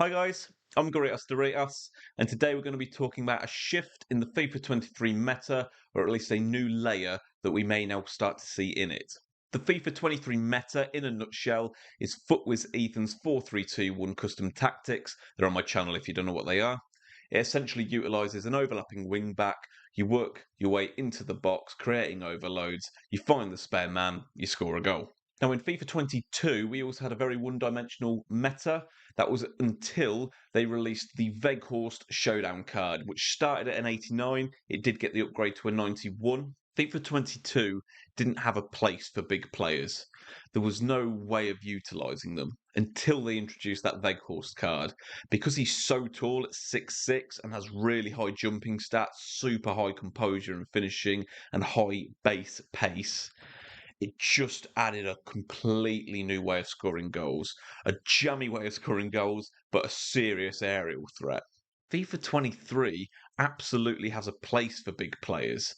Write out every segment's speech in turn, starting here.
Hi guys, I'm Weghorst, and today we're going to be talking about a shift in the FIFA 23 meta, or at least a new layer that we may now start to see in it. The FIFA 23 meta, in a nutshell, is Footwiz Ethan's 4-3-2-1 custom tactics. They're on my channel if you don't know what they are. It essentially utilises an overlapping wing back. You work your way into the box, creating overloads. You find the spare man, you score a goal. Now, in FIFA 22, we also had a very one-dimensional meta. That was until they released the Weghorst Showdown card, which started at an 89. It did get the upgrade to a 91. FIFA 22 didn't have a place for big players. There was no way of utilising them until they introduced that Weghorst card. Because he's so tall at 6'6" and has really high jumping stats, super high composure and finishing, and high base pace, it just added a completely new way of scoring goals, a jammy way of scoring goals, but a serious aerial threat. FIFA 23 absolutely has a place for big players.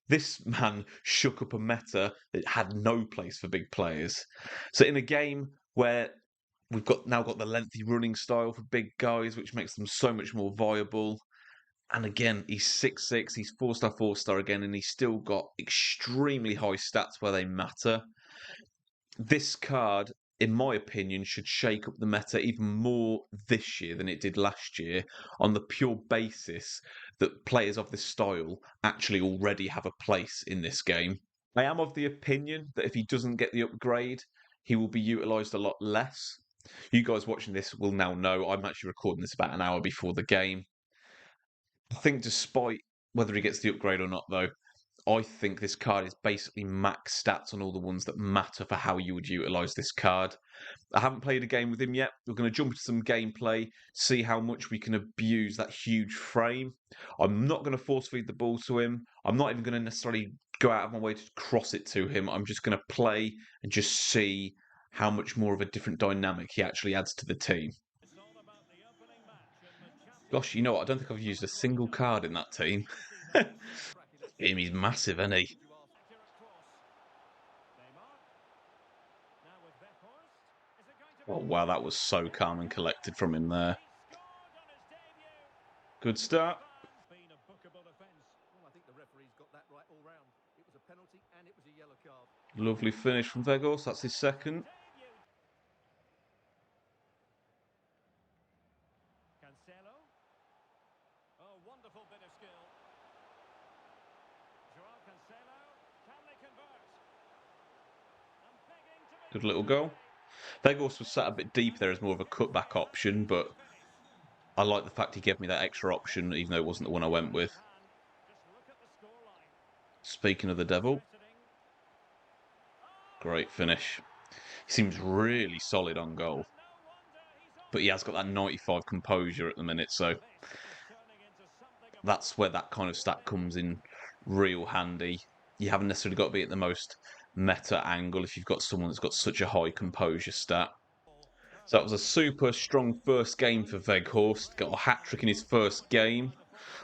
This man shook up a meta that had no place for big players. So in a game where we've now got the lengthy running style for big guys, which makes them so much more viable. And again, he's 6'6", he's 4-star, 4-star again, and he's still got extremely high stats where they matter. This card, in my opinion, should shake up the meta even more this year than it did last year, on the pure basis that players of this style actually already have a place in this game. I am of the opinion that if he doesn't get the upgrade, he will be utilised a lot less. You guys watching this will now know I'm actually recording this about an hour before the game. I think despite whether he gets the upgrade or not, though, I think this card is basically max stats on all the ones that matter for how you would utilise this card. I haven't played a game with him yet. We're going to jump into some gameplay, see how much we can abuse that huge frame. I'm not going to force feed the ball to him. I'm not even going to necessarily go out of my way to cross it to him. I'm just going to play and just see how much more of a different dynamic he actually adds to the team. Gosh, you know what? I don't think I've used a single card in that team. He's massive, isn't he? Oh, wow, that was so calm and collected from him there. Good start. Lovely finish from Weghorst. That's his second. Good little goal. Weghorst was sat a bit deep there as more of a cutback option, but I like the fact he gave me that extra option, even though it wasn't the one I went with. Speaking of the devil, great finish. He seems really solid on goal, but he has got that 95 composure at the minute, so that's where that kind of stat comes in real handy. You haven't necessarily got to be at the most meta angle if you've got someone that's got such a high composure stat. So that was a super strong first game for Weghorst. Got a hat-trick in his first game.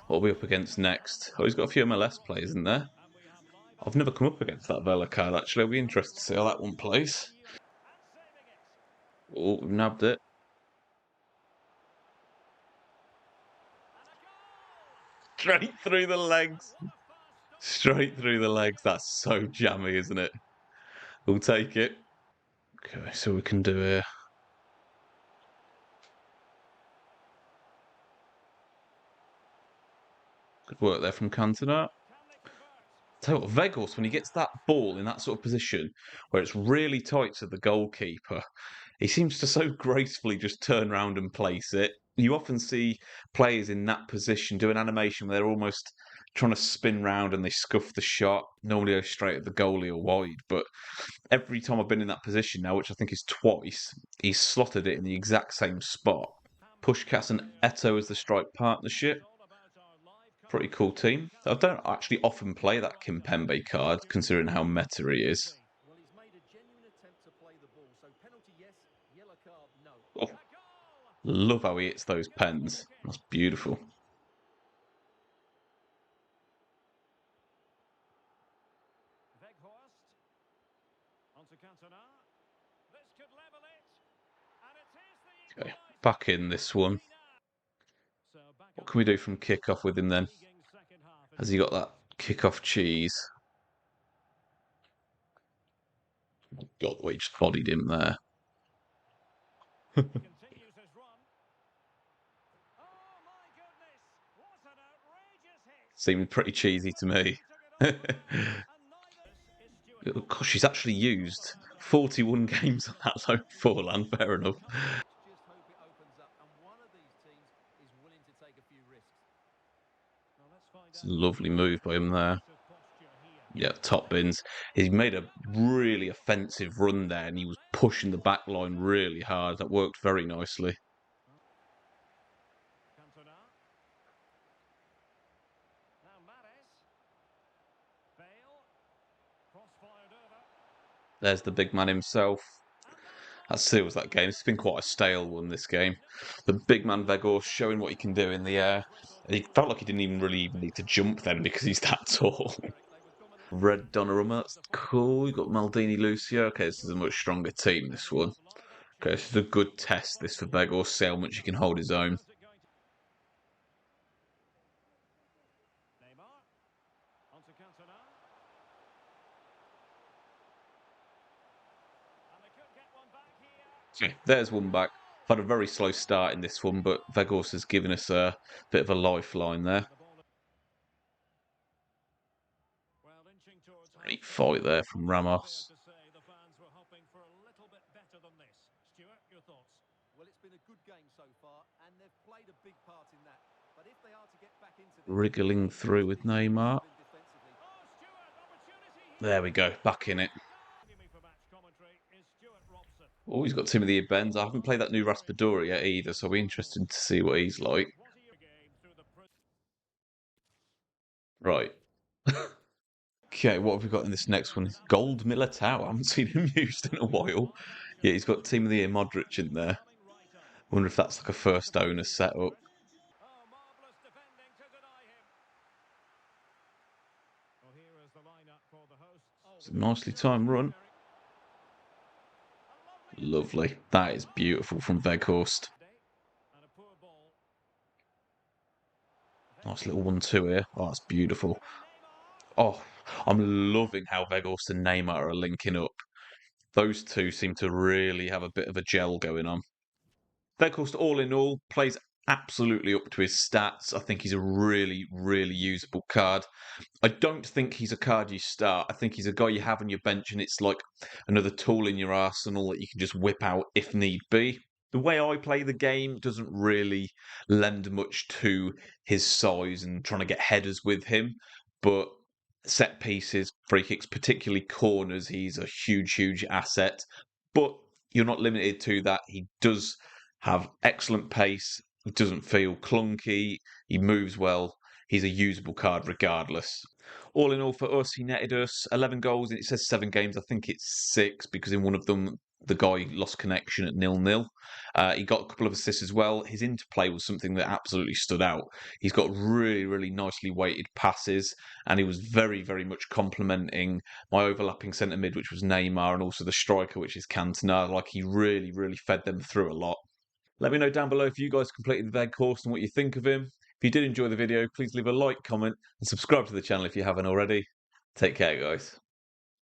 What are we up against next? Oh, he's got a few MLS players in there. I've never come up against that Vela card, actually. I'll be interested to see how that one plays. Oh, we've nabbed it. Straight through the legs. Straight through the legs. That's so jammy, isn't it? We'll take it. Okay, so we can do here. Good work there from Cantona. Tell you what, Weghorst, when he gets that ball in that sort of position where it's really tight to the goalkeeper, he seems to so gracefully just turn around and place it. You often see players in that position do an animation where they're almost trying to spin round and they scuff the shot, normally go straight at the goalie or wide. But every time I've been in that position now, which I think is twice, he's slotted it in the exact same spot. Pushkas and Eto as the strike partnership. Pretty cool team. I don't actually often play that Kimpembe card, considering how meta he is. Oh, love how he hits those pens. That's beautiful. Okay, back in this one. What can we do from kick-off with him then? Has he got that kick-off cheese? God, we just bodied him there. Seemed pretty cheesy to me. Gosh, she's actually used 41 games on that low forehand. Fair enough. It's a lovely move by him there. Yeah, top bins. He made a really offensive run there, and he was pushing the back line really hard. That worked very nicely. There's the big man himself. That seals that game. It's been quite a stale one, this game. The big man Weghorst showing what he can do in the air. And he felt like he didn't even really need to jump then because he's that tall. Red Donnarumma, that's cool. You've got Maldini Lucio. Okay, this is a much stronger team, this one. Okay, this is a good test, this for Weghorst. See how much he can hold his own. Okay, there's one back. I've had a very slow start in this one, but Weghorst has given us a bit of a lifeline there. Great fight there from Ramos. Wriggling through with Neymar. There we go, back in it. Oh, he's got Timothy Benz. I haven't played that new Raspadori yet either, so I'll be interested to see what he's like. Right. Okay, what have we got in this next one? Gold Militao. I haven't seen him used in a while. Yeah, he's got Team of the Year Modric in there. Wonder if that's like a first owner setup. It's a nicely timed run. Lovely. That is beautiful from Weghorst. Nice little 1-2 here. Oh, that's beautiful. Oh, I'm loving how Weghorst and Neymar are linking up. Those two seem to really have a bit of a gel going on. Weghorst, all in all, plays absolutely up to his stats. I think he's a really, really usable card. I don't think he's a card you start. I think he's a guy you have on your bench, and it's like another tool in your arsenal that you can just whip out if need be. The way I play the game doesn't really lend much to his size and trying to get headers with him, but set pieces, free kicks, particularly corners, he's a huge, huge asset. But you're not limited to that. He does have excellent pace. He doesn't feel clunky. He moves well. He's a usable card regardless. All in all, for us, he netted us 11 goals. It says 7 games. I think it's 6 because in one of them, the guy lost connection at 0-0. He got a couple of assists as well. His interplay was something that absolutely stood out. He's got really, really nicely weighted passes, and he was very, very much complementing my overlapping centre mid, which was Neymar, and also the striker, which is Cantona. Like, he really, really fed them through a lot. Let me know down below if you guys completed the Weghorst and what you think of him. If you did enjoy the video, please leave a like, comment, and subscribe to the channel if you haven't already. Take care, guys.